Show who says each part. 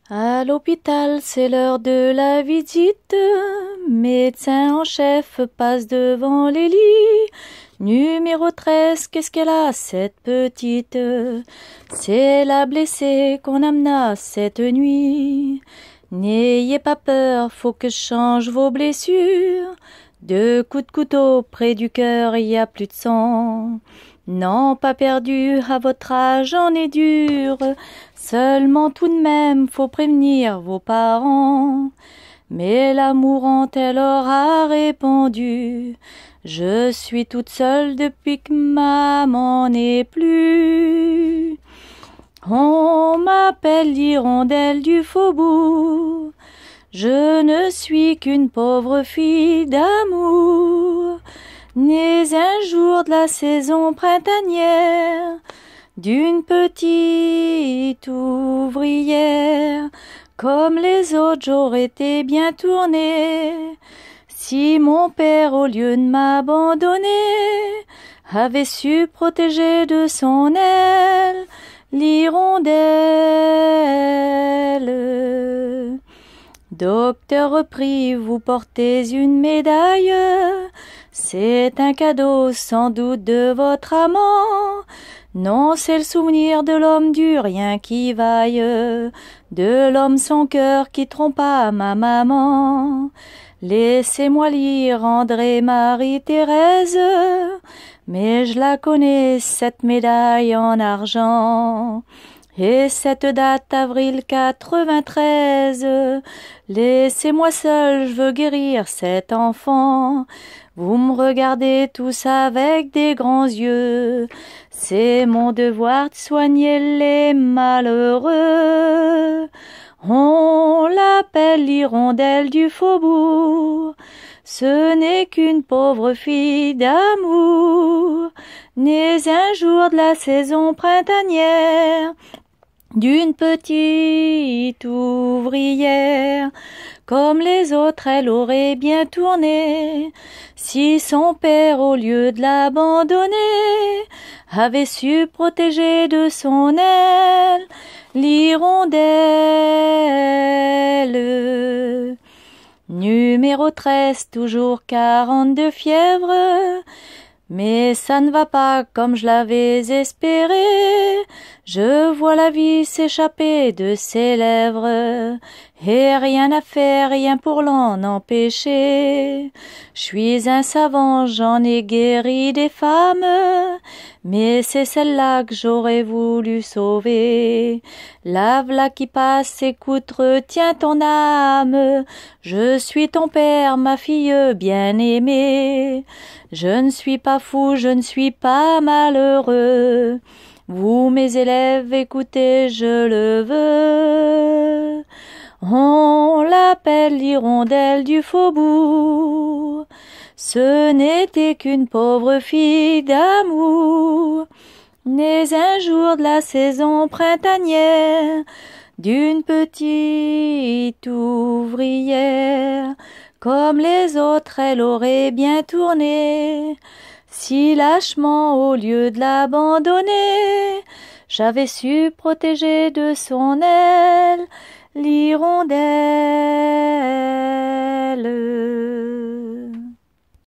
Speaker 1: À l'hôpital, c'est l'heure de la visite. Médecin en chef passe devant les lits. Numéro 13, qu'est-ce qu'elle a, cette petite? C'est la blessée qu'on amena cette nuit. N'ayez pas peur, faut que je change vos blessures. 2 coups de couteau près du cœur, y a plus de sang. Non, pas perdu, à votre âge en est dur. Seulement tout de même, faut prévenir vos parents. Mais la mourante, elle aura répondu: je suis toute seule depuis que maman n'est plus. On m'appelle l'hirondelle du faubourg. Je ne suis qu'une pauvre fille d'amour, née un jour de la saison printanière, d'une petite ouvrière. Comme les autres, j'aurais été bien tournée, si mon père, au lieu de m'abandonner, avait su protéger de son aile l'hirondelle. Docteur reprit, vous portez une médaille, c'est un cadeau sans doute de votre amant. Non, c'est le souvenir de l'homme du rien qui vaille, de l'homme sans cœur qui trompa ma maman. Laissez-moi lire André Marie-Thérèse, mais je la connais, cette médaille en argent. Et cette date, avril 93, laissez-moi seul, je veux guérir cet enfant. Vous me regardez tous avec des grands yeux, c'est mon devoir de soigner les malheureux. On l'appelle l'hirondelle du faubourg, ce n'est qu'une pauvre fille d'amour, née un jour de la saison printanière, d'une petite ouvrière. Comme les autres, elle aurait bien tourné, si son père, au lieu de l'abandonner, avait su protéger de son aile l'hirondelle. Numéro 13, toujours 42 fièvre, mais ça ne va pas comme je l'avais espéré. Je vois la vie s'échapper de ses lèvres, et rien à faire, rien pour l'en empêcher. Je suis un savant, j'en ai guéri des femmes, mais c'est celle-là que j'aurais voulu sauver. La v'là qui passe, écoute, retiens ton âme. Je suis ton père, ma fille bien-aimée. Je ne suis pas fou, je ne suis pas malheureux. Vous, mes élèves, écoutez, je le veux. On l'appelle l'hirondelle du faubourg. Ce n'était qu'une pauvre fille d'amour, née un jour de la saison printanière, d'une petite ouvrière. Comme les autres, elle aurait bien tourné, si lâchement, au lieu de l'abandonner, j'avais su protéger de son aile l'hirondelle.